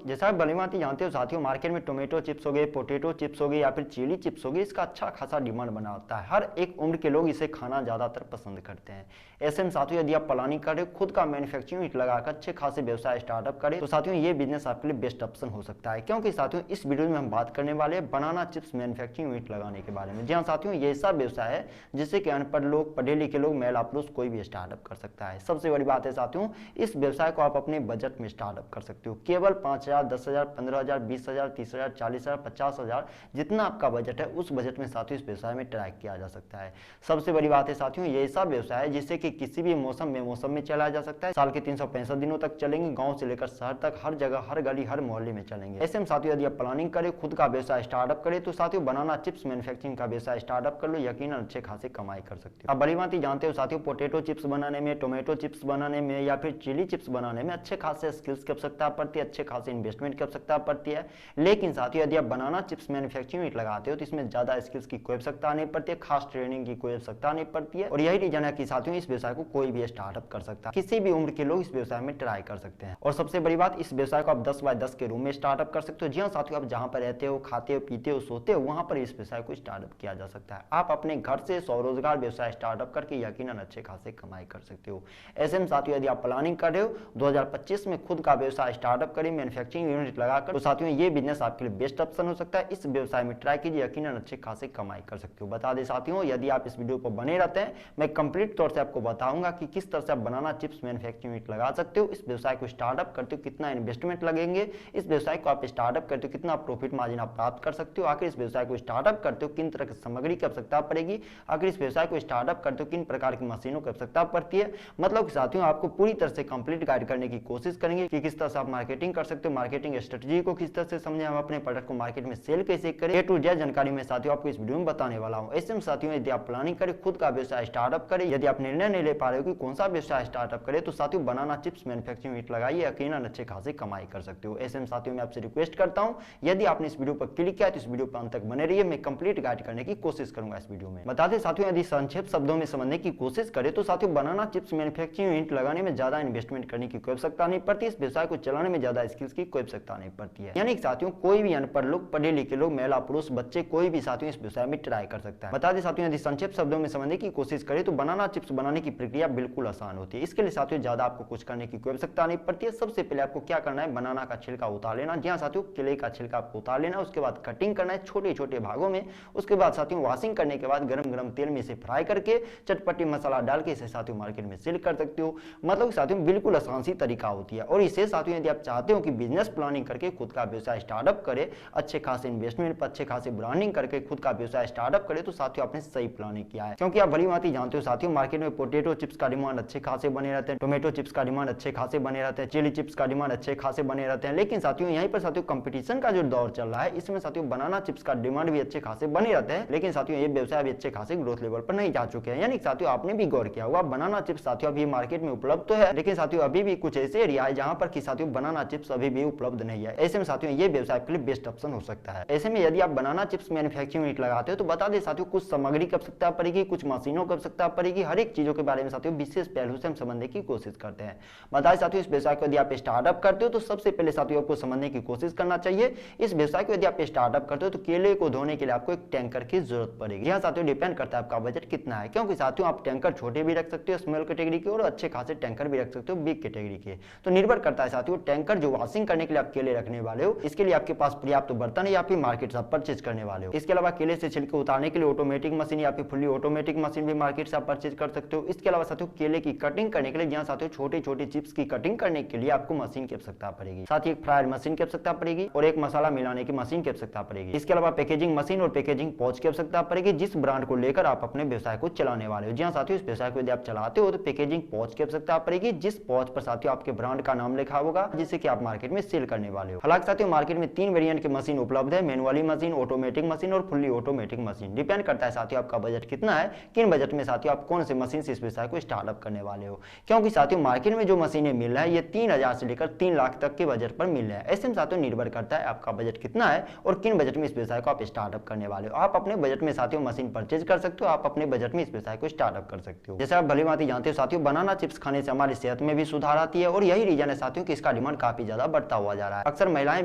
जैसा आप भलीभांति जानते हो साथियों, मार्केट में टोमेटो चिप्स हो गए, पोटैटो चिप्स हो गए या फिर चिली चिप्स हो गए, इसका अच्छा खासा डिमांड बना होता है। हर एक उम्र के लोग इसे खाना ज़्यादातर पसंद करते हैं। ऐसे में साथियों यदि आप प्लानिंग करें, खुद का मैन्युफैक्चरिंग यूनिट लगाकर अच्छे खासे व्यवसाय स्टार्टअप करें, तो साथियों ये बिजनेस आपके लिए बेस्ट ऑप्शन हो सकता है। क्योंकि साथियों इस वीडियो में हम बात करने वाले हैं बनाना चिप्स मैन्युफैक्चरिंग यूनिट लगाने के बारे में। जी हाँ साथियों, ये ऐसा व्यवसाय है जिससे कि अनपढ़ लोग, पढ़े लिखे लोग, महिला पुरुष कोई भी स्टार्टअप कर सकता है। सबसे बड़ी बात है साथियों, इस व्यवसाय को आप अपने बजट में स्टार्टअप कर सकते हो। केवल 5,000, 10,000, 15,000, 20,000, 30,000, 40,000, 50,000 जितना आपका बजट है, उस बजट में साथियों इस व्यवसाय में ट्राई किया जा सकता है। सबसे बड़ी बात है साथियों, ये ऐसा व्यवसाय है जिससे कि किसी भी मौसम में चलाया जा सकता है। साल के 365 दिनों तक चलेंगे, गांव से लेकर शहर तक, हर जगह, हर गली, हर मोहल्ले में चलेंगे। ऐसे में साथियों यदि आप प्लानिंग करें, खुद का व्यवसाय स्टार्टअप करें, तो साथियों बनाना चिप्स मैन्युफैक्चरिंग का व्यवसाय स्टार्टअप कर लो, यकीनन अच्छे खासे कमाई कर सकते हो। अब बड़ी बात जानते हो साथियों, पोटैटो चिप्स बनाने में, टोमेटो चिप्स बनाने में या फिर चिली चिप्स बनाने में अच्छे खासे स्किल्स की आवश्यकता पड़ती है, अच्छे खासे इन्वेस्टमेंट की आवश्यकता पड़ती है। लेकिन साथियों यदि आप बनाना चिप्स मैन्युफैक्चरिंग यूनिट लगाते हो तो इसमें ज्यादा स्किल्स की कोई आवश्यकता नहीं पड़ती है, खास ट्रेनिंग की कोई आवश्यकता नहीं पड़ती है। और यही रीजन है कि साथियों इस व्यवसाय को कोई भी स्टार्टअप कर सकता है, किसी भी उम्र के लोग इस व्यवसाय में ट्राई कर सकते हैं। और सबसे बड़ी बात, इस व्यवसाय को आप 10 बाय 10 के रूम में स्टार्टअप कर सकते हो। जी हाँ साथियों, आप जहां पर रहते हो, खाते हो, पीते हो, सोते हो, वहां पर इस व्यवसाय को स्टार्टअप किया जा सकता है। आप अपने घर से स्वरोजगार व्यवसाय स्टार्टअप करके यकीनन अच्छे खासे कमाई कर सकते हो। ऐसे में साथियों यदि आप प्लानिंग कर रहे हो 2025 में खुद का व्यवसाय स्टार्टअप करें मैन्युफैक्चरिंग यूनिट लगाकर, तो साथियों ये बिजनेस आपके लिए बेस्ट ऑप्शन हो सकता है। इस व्यवसाय में ट्राई कीजिए, यकीनन अच्छे खासे कमाई कर सकते हो। बता दें साथियों, यदि आप इस वीडियो पर बने रहते हैं, मैं कंप्लीट तौर से आपको बताऊंगा कि किस तरह से आप बनाना चिप्स मैन्युफैक्चरिंग यूनिट लगा सकते हो। इस व्यवसाय को स्टार्टअप करते हो कितना इन्वेस्टमेंट लगेंगे, इस व्यवसाय को आप स्टार्टअप करते हो कितना प्रॉफिट मार्जिन आप प्राप्त कर सकते हो, आखिर इस व्यवसाय को स्टार्टअप करते हो किन तरह की सामग्री की आवश्यकता पड़ेगी, आखिर इस व्यवसाय को स्टार्टअप करते हो किन प्रकार की मशीनों की आवश्यकता पड़ती है। मतलब साथियों आपको पूरी तरह से कंप्लीट गाइड करने की कोशिश करेंगे कि किस तरह से आप मार्केटिंग कर सकते हो, मार्केटिंग स्ट्रेटजी को किस तरह से समझें, हम अपने प्रोडक्ट को मार्केट में सेल कैसे करें, ए टू जेड जानकारी में साथियों आपको इस वीडियो में बताने वाला हूं। ऐसे में साथियों यदि आप प्लानिंग करें, खुद का व्यवसाय स्टार्टअप करें, यदि आप निर्णय नहीं ले पा रहे हो कि कौन सा व्यवसाय स्टार्टअप करें, तो साथियों बनाना चिप्स मैन्युफैक्चरिंग यूनिट लगाइए, यकीनन अच्छे खासे कमाई कर सकते हो। ऐसे में साथियों मैं आपसे रिक्वेस्ट करता हूं, यदि आपने इस वीडियो पर क्लिक किया तो इस वीडियो पर अंत तक बने रहिए, मैं कंप्लीट गाइड करने की कोशिश करूंगा इस वीडियो में। बता दें साथियों, यदि संक्षिप्त शब्दों में समझने की कोशिश करें तो साथियों बनाना चिप्स मैन्युफैक्चरिंग यूनिट लगाने में ज्यादा इन्वेस्टमेंट करने की कोई आवश्यकता नहीं पड़ती, इस व्यवसाय को चलाने में ज्यादा स्किल्स की कोई आवश्यकता नहीं पड़ती है। यानी साथियों कोई भी अनपढ़ लोग, पढ़े लिखे लोग, महिला पुरुष, बच्चे, कोई भी साथियों इस व्यवसाय में ट्राई कर सकता है। बता दें साथियों, यदि संक्षिप्त शब्दों में समझने की कोशिश करें तो बनाना चिप्स बनाने की प्रक्रिया बिल्कुल आसान होती है। इसके लिए साथियों ज्यादा आपको कुछ करने की कोई आवश्यकता नहीं पड़ती है। सबसे पहले आपको क्या करना है, बनाना का छिलका उतार लेना। जी हाँ साथियों, केले का छिलका आपको उतार लेना, उसके बाद कटिंग करना है छोटे छोटे भागों में। उसके बाद साथियों वॉशिंग करने के बाद गरम गरम तेल में इसे फ्राई करके चटपटी मसाला डाल के इसे साथियों मार्केट में सेल कर सकते हो। मतलब साथियों बिल्कुल आसान सी तरीका होती है। और इसे साथियों यदि आप चाहते हो कि बिजनेस प्लानिंग करके खुद का व्यवसाय स्टार्टअप करे, अच्छे खासे इन्वेस्टमेंट पर अच्छे खासे ब्रांडिंग करके खुद का व्यवसाय स्टार्टअप करे, तो साथियों आपने सही प्लानिंग किया है। क्योंकि आप भली भांति जानते हो साथियों, मार्केट में पोटैटो चिप्स का डिमांड अच्छे खासे बने रहते हैं, टोमेटो चिप्स का डिमांड अच्छे खासे बने रहते हैं, चिली चिप्स का डिमांड अच्छे खासे बने रहते हैं। लेकिन साथियों यहीं पर साथियों कंपटीशन का जो दौर चल रहा है, इसमें साथियों बनाना चिप्स का डिमांड भी अच्छे खासे बने रहते हैं, लेकिन साथियों ये व्यवसाय भी अच्छे खासे ग्रोथ लेवल पर नहीं जा चुके हैं। यानी साथियों आपने भी गौर किया होगा, बनाना चिप्स साथियों अभी मार्केट में उपलब्ध तो है, लेकिन साथियों अभी भी कुछ ऐसे एरिया है जहां पर कि साथियों बनाना चिप्स अभी भी उपलब्ध नहीं है। ऐसे में साथियों ये व्यवसाय के लिए बेस्ट ऑप्शन हो सकता है। ऐसे में यदि आप बनाना चिप्स मैन्युफैक्चरिंग यूनिट लगाते हो तो बता दें साथियों कुछ सामग्री की आवश्यकता पड़ेगी, कुछ मशीनों की आवश्यकता पड़ेगी, हर एक चीजों के बारे में साथियों विशेष पहलू से हम समझने की कोशिश करते हैं। बताएं साथियों, इस व्यवसाय को यदि आप स्टार्टअप करते हो तो सबसे पहले साथियों आपको समझने की कोशिश करना चाहिए, इस व्यवसाय को यदि आप स्टार्टअप करते हो तो केले को धोने के लिए आपको एक टैंकर की जरूरत पड़ेगी। यहाँ साथियों डिपेंड करता है आपका बजट कितना है, क्योंकि साथियों आप टैंकर छोटे भी रख सकते हो स्मॉल कैटेगरी के, और अच्छे खासे टैंकर भी रख सकते हो बिग कैटेगरी के। तो निर्भर करता है साथियों टैंकर जो वॉशिंग करने के लिए आप केले रखने वाले हो, इसके लिए आपके पास पर्याप्त बर्तन या फिर मार्केट से परचेज करने वाले हो। इसके अलावा केले से छिलके उतारने के लिए ऑटोमेटिक मशीन या फिर फुल्ली ऑटोमेटिक मशीन भी मार्केट से आप परचेज कर सकते हो। इसके अलावा साथियों केले की कटिंग करने के लिए, जहां साथियों छोटे छोटे चिप्स की कटिंग करने के लिए आपको मशीन की आवश्यकता पड़ेगी, साथ ही एक फ्रायर मशीन की आवश्यकता पड़ेगी और एक मसाला मिलाने की मशीन की आवश्यकता पड़ेगी। इसके अलावा पैकेजिंग मशीन और पैकेजिंग पॉच की आवश्यकता पड़ेगी, जिस ब्रांड को लेकर आप अपने व्यवसाय को चलाने वाले हो। जी हाँ साथियों, इस व्यवसाय को यदि आप चलाते हो तो पैकेजिंग पॉच की आवश्यकता पड़ेगी, जिस पॉच पर साथियों आपके ब्रांड का नाम लिखा होगा, जिससे कि आप मार्केट में सेल करने वाले हो। हालांकि साथियों मार्केट में 3 वेरिएंट की मशीन उपलब्ध है, मैनुअली मशीन, ऑटोमेटिक मशीन और फुल्ली ऑटोमेटिक मशीन। डिपेंड करता है साथियों आपका बजट कितना है, किन बजट में साथियों आप कौन से मशीन से इस व्यवसाय को स्टार्टअप करने वाले हो। क्योंकि साथियों मार्केट में जो मशीनें मिल रहा है ये 3,000 से लेकर 3 लाख तक के बजट पर मिल रहा है। ऐसे में साथियों निर्भर करता है आपका बजट कितना है और किन बजट में इस व्यवसाय को आप स्टार्टअप करने वाले हो। आप अपने बजट में साथियों मशीन परचेज कर सकते हो, आप अपने बजट में इस व्यवसाय को स्टार्टअप कर सकते हो। जैसे आप भलीभांति जानते हो साथियों, बनाना चिप्स खाने से हमारी सेहत में भी सुधार आती है और यही रीजन है साथियों कि इसका डिमांड काफी ज्यादा बढ़ता बढ़ता हुआ जा रहा है। अक्सर महिलाएं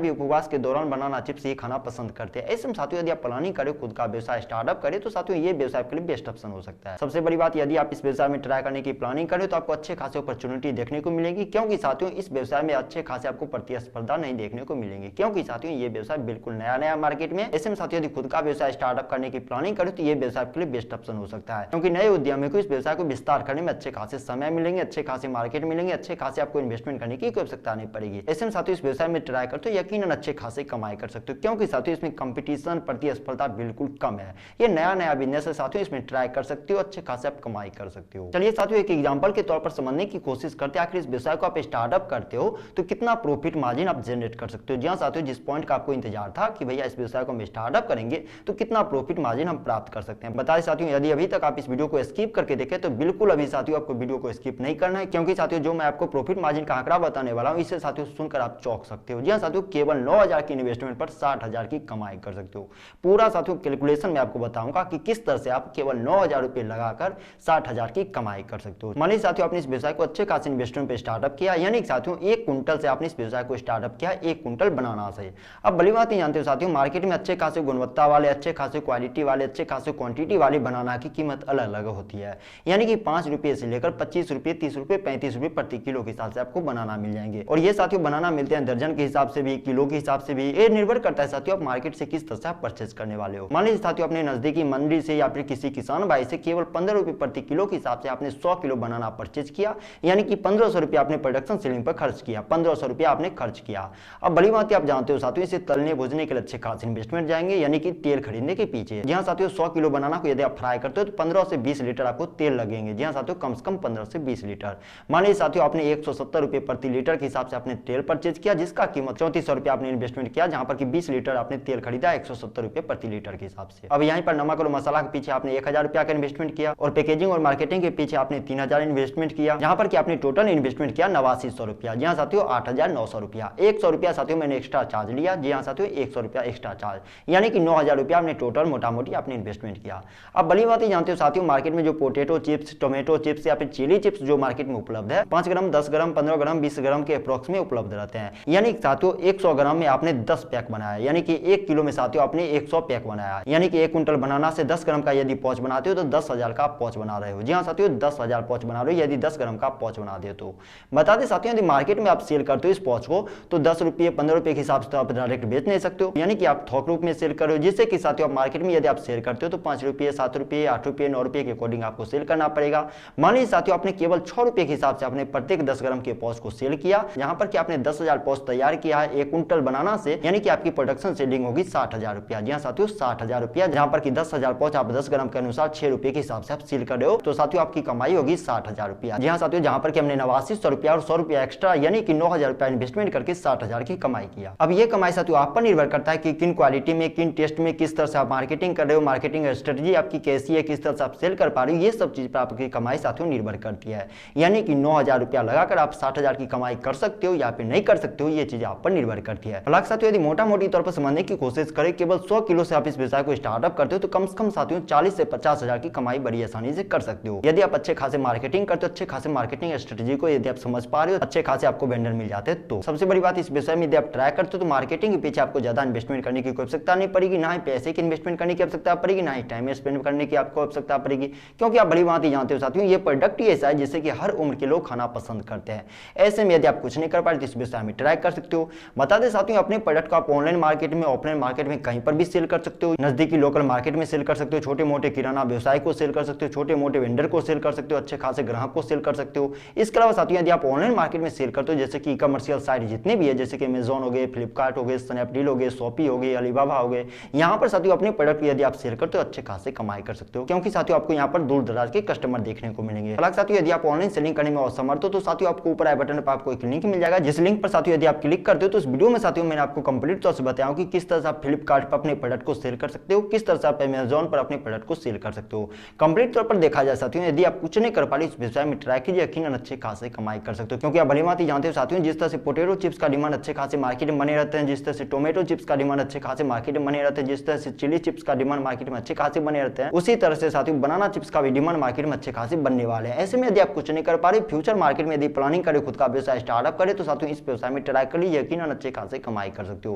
भी उपवास के दौरान बनाना चिप्स ही खाना पसंद करते हैं। ऐसे में साथियों यदि आप प्लानिंग करें, खुद का व्यवसाय स्टार्टअप करें, तो साथियों ये व्यवसाय के लिए बेस्ट ऑप्शन हो सकता है। सबसे बड़ी बात, यदि आप इस व्यवसाय में ट्राई करने की प्लानिंग करें तो आपको अच्छे खासे अपॉर्चुनिटी देखने को मिलेगी, क्योंकि साथियों इस व्यवसाय में अच्छे खासे आपको प्रतिस्पर्धा नहीं देखने को मिलेंगे, क्योंकि साथियों ये व्यवसाय बिल्कुल नया मार्केट में। ऐसे में साथियों यदि खुद का व्यवसाय स्टार्टअप करने की प्लानिंग करें तो ये व्यवसाय के लिए बेस्ट ऑप्शन हो सकता है, क्योंकि नए उद्यमी को इस व्यवसाय को विस्तार करने में अच्छे खासे समय मिलेंगे, अच्छे खासे मार्केट मिलेंगे, अच्छे खासे आपको इन्वेस्टमेंट करने की कोई आवश्यकता नहीं पड़ेगी। ऐसे में साथियों इस व्यवसाय में ट्राई करते हो यकीनन अच्छे खासे कमाई कर सकते हो, क्योंकि साथियों इसमें कंपटीशन प्रतिस्पर्धा बिल्कुल कम है। ये नया बिजनेस है साथियों, इसमें ट्राई कर सकते हो, अच्छे खासे आप कमाई कर सकते हो। चलिए साथियों एक एग्जांपल के तौर पर समझने की कोशिश करते हैं, आखिर इस व्यवसाय को आप स्टार्टअप करते हो तो कितना प्रॉफिट मार्जिन आप जनरेट कर सकते हो। जी हाँ साथियों, जिस पॉइंट का आपको इंतजार था कि भैया इस व्यवसाय को हम स्टार्टअप करेंगे तो कितना प्रॉफिट मार्जिन हम प्राप्त कर सकते हैं। बताइए साथियों, यदि अभी तक आप इस वीडियो को स्किप करके देखें तो बिल्कुल अभी साथियों आपको वीडियो को स्किप नहीं करना है, क्योंकि साथियों जो मैं आपको प्रॉफिट मार्जिन का आंकड़ा बताने वाला हूं इससे साथियों सुनकर आप चौंक सकते हो। जी हाँ साथियों, केवल 9,000 की इन्वेस्टमेंट पर 60,000 की कमाई कर सकते हो। पूरा साथियों कैलकुलेशन में आपको बताऊंगा कि किस तरह से आप केवल 9,000 रुपए लगाकर 60,000 की कमाई कर सकते हो। मानिए साथियों आपने इस व्यवसाय को अच्छे खासे इन्वेस्टमेंट पे स्टार्टअप किया, यानी साथियों 1 कुंटल से आपने इस व्यवसाय को स्टार्टअप किया, 1 कुंटल बनाना से। अब भली बात नहीं जानते हो साथियों, मार्केट में अच्छे खासे गुणवत्ता वाले, अच्छे खासे क्वालिटी वाले, अच्छे खासे क्वांटिटी वाले बनाना की कीमत अलग अलग होती है, यानी कि 5 रुपए से लेकर 25 रुपए, 30 रुपए, 35 रुपए प्रति किलो के हिसाब से आपको बनाना मिल जाएंगे। और ये साथियों बनाना मिलते हैं दर्जन के हिसाब से भी, किलो के हिसाब से भी। ये निर्भर करता है साथियों आप मार्केट से किस तरह से आप परचेज करने वाले हो। मान लीजिए साथियों अपने नजदीकी मंडी से या फिर किसी किसान भाई से केवल 15 रुपए प्रति किलो के हिसाब से आपने 100 किलो बनाना परचेज किया, यानी कि 1500 रुपया आपने प्रोडक्शन सेलिंग पर खर्च किया, 1500 रुपया आपने खर्च किया। अब बड़ी बात आप जानते हो साथियों, इसे तलने भूजने के लिए अच्छे खासे इन्वेस्टमेंट जाएंगे, यानी कि तेल खरीदने के पीछे। जी हाँ साथियों, 100 किलो बनाना को यदि आप फ्राई करते हो तो 15 से 20 लीटर आपको तेल लगेंगे। जी हाँ साथियों, कम से कम 15 से 20 लीटर। मान लीजिए साथियों आपने 170 रुपए प्रति लीटर के हिसाब से आपने तेल परचेज किया, जिसका कीमत 3400 रुपया आपने इन्वेस्टमेंट किया, जहां पर कि 20 लीटर आपने तेल खरीदा 170 रुपए प्रति लीटर के हिसाब से। अब यहाँ पर नमक और मसाला के पीछे आपने 1000 रुपया का इन्वेस्टमेंट किया, और पैकेजिंग और मार्केटिंग के पीछे आपने 3000 इन्वेस्टमेंट किया, जहां पर कि आपने टोटल इन्वेस्टमेंट किया 8900 रुपया। जी हाँ साथियों, 8900 रुपया। 100 रुपया साथियों मैंने एक्स्ट्रा चार्ज लिया। जी हाँ साथियों, 100 रुपया एक्स्ट्रा चार्ज, यानी कि 9000 रुपया आपने टोटल मोटा मोटी आपने इन्वेस्टमेंट किया। अब बड़ी बात ही जानते हो साथियों, मार्केट में जो पोटैटो चिप्स, टोमेटो चिप्स या फिर चिली चिप्स जो मार्केट में उपलब्ध है, 5 ग्राम, 10 ग्राम, 15 ग्राम, 20 ग्राम के अप्रोक्स में उपलब्ध रहते हैं। यानी साथियों 100 ग्राम में आपने 10 पैक बनाया, यानी कि 1 किलो में साथियों आपने 100 पैक बनाया, यानी कि 1 कुंटल बनाना से 10 ग्राम का यदि पाउच बनाते हो तो 10,000 का पाउच बना रहे हो। जी हाँ साथियों, 10,000 पाउच बना रहे हो यदि 10 ग्राम का पाउच बना दे तो। बता दें साथियों, यदि मार्केट में आप सेल करते हो इस पाउच को तो 10 रुपये, 15 रुपये के हिसाब से तो आप डायरेक्ट बेच नहीं सकते हो, यानी कि आप थोक रूप में सेल कर रहे हो, जिससे कि साथियों आप मार्केट में यदि आप सेल करते हो तो 5 रुपये, 7 रुपये, 8 रुपये, 9 रुपये के अकॉर्डिंग आपको सेल करना पड़ेगा। मान लीजिए साथियों आपने केवल 6 रुपये के हिसाब से आपने प्रत्येक 10 ग्राम के पाउच को सेल किया, जहां पर कि आपने 10,000 पाउच तैयार किया है 1 कुंटल बनाना से, यानी कि आपकी प्रोडक्शन सेलिंग होगी 60,000 रुपया। जी हाँ साथियों, 60,000 रुपया, जहां पर कि 10,000 पाउच आप 10 ग्राम के अनुसार 6 रुपये के हिसाब से आप सेल कर रहे हो, तो साथियों आपकी कमाई होगी 60,000 रुपया। जी हाँ साथियों, जहां पर कि हमने 8900 रुपया और 100 रुपया एक्स्ट्रा, यानी कि 9,000 रुपया इन्वेस्टमेंट करके 60,000 की कमाई किया। अब ये कमाई साथियों आप पर निर्भर करता है कि किन क्वालिटी में, किन टेस्ट में, किस तरह से आप मार्केटिंग कर रहे हो, मार्केटिंग स्ट्रेटजी आपकी कैसी है, किस तरह से आप सेल कर पा रहे हो, ये सब चीज पर आपकी कमाई साथियों निर्भर करती है। यानी कि 9,000 रुपया लगाकर आप 60,000 की कमाई कर सकते हो या फिर नहीं कर सकते हो, ये चीज आप पर निर्भर करती है। हालांकि साथियों यदि मोटा मोटी तौर पर समझने की कोशिश करें, केवल 100 किलो से आप इस व्यवसाय को स्टार्टअप करते हो तो कम से कम साथियों 40 से 50,000 की कमाई बड़ी आसानी से कर सकते हो, यदि आप अच्छे खासे मार्केटिंग करते हो, अच्छे खासे मार्केटिंग स्ट्रेटजी को यदि आप समझ पा रहे हो, अच्छे खासे आपको वेंडर मिल जाते हैं तो। सबसे बड़ी बात इस व्यवसाय में यदि आप ट्राई करते हो तो मार्केटिंग के पीछे आपको ज्यादा इन्वेस्टमेंट करने की कोई आवश्यकता नहीं पड़ेगी, ना ही पैसे की इन्वेस्टमेंट करने की आवश्यकता पड़ेगी, ना ही टाइम स्पेंड करने की आपको आवश्यकता पड़ेगी, क्योंकि आप बड़ी बात ही जानते हो साथियों, ये प्रोडक्ट ही ऐसा है जिससे कि हर उम्र के लोग खाना पसंद करते हैं। ऐसे में यदि आप कुछ नहीं कर पा रहे तो इस व्यवसाय में ट्राई कर सकते हो। बता दें साथियों, अपने प्रोडक्ट को आप ऑनलाइन मार्केट में, ऑफलाइन मार्केट में कहीं पर भी सेल कर सकते हो, नजदीकी लोकल मार्केट में सेल कर सकते हो, छोटे मोटे किराना व्यवसाय को सेल कर सकते हो, छोटे मोटे वेंडर को सेल कर सकते हो, अच्छे खासे ग्राहक को सेल कर सकते हो। इसके अलावा साथियों यदि आप ऑनलाइन मार्केट में सेल करते हो, जैसे कि कमर्शियल साइट जितने भी है, जैसे कि अमेजॉन हो गए, फ्लिपकार्ट हो गए, स्नैपडील हो गए, शॉपी हो गई, अलीबाबा हो गए, यहाँ पर साथियों अपने प्रोडक्ट यदि आप सेल करते हो अच्छे खासे कमाई कर सकते हो, क्योंकि साथियों आपको यहाँ पर दूर दराज के कस्टमर देखने को मिलेंगे। हालांकि साथियों यदि आप ऑनलाइन सेलिंग करने में असमर्थ हो तो साथियों आपको ऊपर आई बटन पर आपको एक लिंक मिल जाएगा, जिस लिंक पर साथियों यदि आप क्लिक करते हो तो इस वीडियो में साथियों मैंने आपको कंप्लीट तौर से बताया कि किस तरह से आप फ्लिपकार्ट पर अपने प्रोडक्ट को सेल कर सकते हो, किस तरह से आप अमेजॉन पर अपने प्रोडक्ट को सेल कर सकते हो। कंप्लीट तौर पर देखा जाए साथियों, यदि आप कुछ नहीं कर पा रहे इस व्यवसाय में ट्राई कीजिए, यकीनन अच्छे खासे कमाई कर सकते हो, क्योंकि आप भली बात ही जानते हो साथियों, जिस तरह से पोटैटो चिप्स का डिमांड अच्छे खासे मार्केट में बने रहते हैं, जिस तरह से टोमेटो चिप्स का डिमांड अच्छे खासे मार्केट में बने रहते हैं, जिस तरह से चिली चिप्स का डिमांड मार्केट में अच्छे खासे बने रहते हैं, उसी तरह से साथियों बनाना चिप्स का भी डिमांड मार्केट में अच्छे खासे बनने वाले हैं। ऐसे में यदि आप कुछ नहीं कर पा रहे, फ्यूचर मार्केट में यदि प्लानिंग करें, खुद का व्यवसाय स्टार्टअप करें, तो साथियों इस व्यवसाय में में ट्राई कर लीजिए, यकीनन अच्छे खासे कमाई कर सकते हो।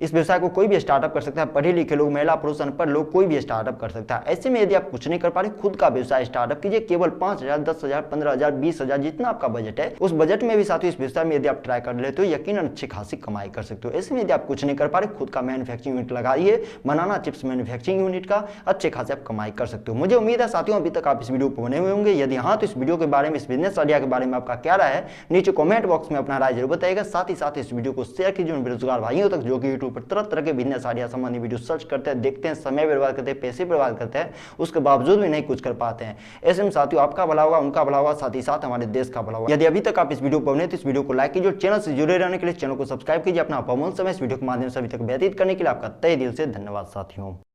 इस व्यवसाय को कोई भी स्टार्टअप कर सकता है, पढ़े लिखे लोग, महिला पुरुष अनपढ़ लोग, कोई भी स्टार्टअप कर सकता है। ऐसे में यदि आप कुछ नहीं कर पा रहे, खुद का व्यवसाय स्टार्टअप कीजिए। केवल 5,000, 10,000, 15,000, 20,000 जितना आपका बजट है, उस बजट में भी साथियों इस व्यवसाय में यदि आप ट्राई कर लेते हो, यकीनन अच्छी खासी कमाई कर सकते हो। ऐसे में यदि आप कुछ नहीं कर पा रहे, खुद का मैन्युफैक्चरिंग यूनिट लगाइए, बनाना चिप्स मैन्युफैक्चरिंग यूनिट का, अच्छे खासे आप कमाई कर सकते हो। मुझे उम्मीद है साथियों अभी तक आप इस वीडियो को बने हुए होंगे। यदि हाँ, तो इस वीडियो के बारे में, इस बिजनेस आइडिया के बारे में आपका क्या राय है, नीचे कमेंट बॉक्स में अपना राय जरूर बताइएगा। साथ ही साथ इस वीडियो को शेयर कीजिए उन बेरोजगार भाइयों तक जो कि यूट्यूब पर तरह तरह के बिजनेस आइडिया संबंधी वीडियो सर्च करते हैं, देखते हैं, समय बर्बाद करते हैं, पैसे बर्बाद करते हैं, उसके बावजूद भी नहीं कुछ कर पाते हैं। ऐसे में साथियों आपका भला होगा, उनका भला होगा, साथ ही साथ हमारे देश का भला होगा। यदि अभी तक आप इस वीडियो को बने तो इस वीडियो को लाइक कीजिए, चैनल से जुड़े रहने के लिए चैनल को सब्सक्राइब कीजिए। अपना अमूल्य समय इस वीडियो के माध्यम से अभी तक व्यतीत करने के लिए आपका तहे दिल से धन्यवाद साथियों।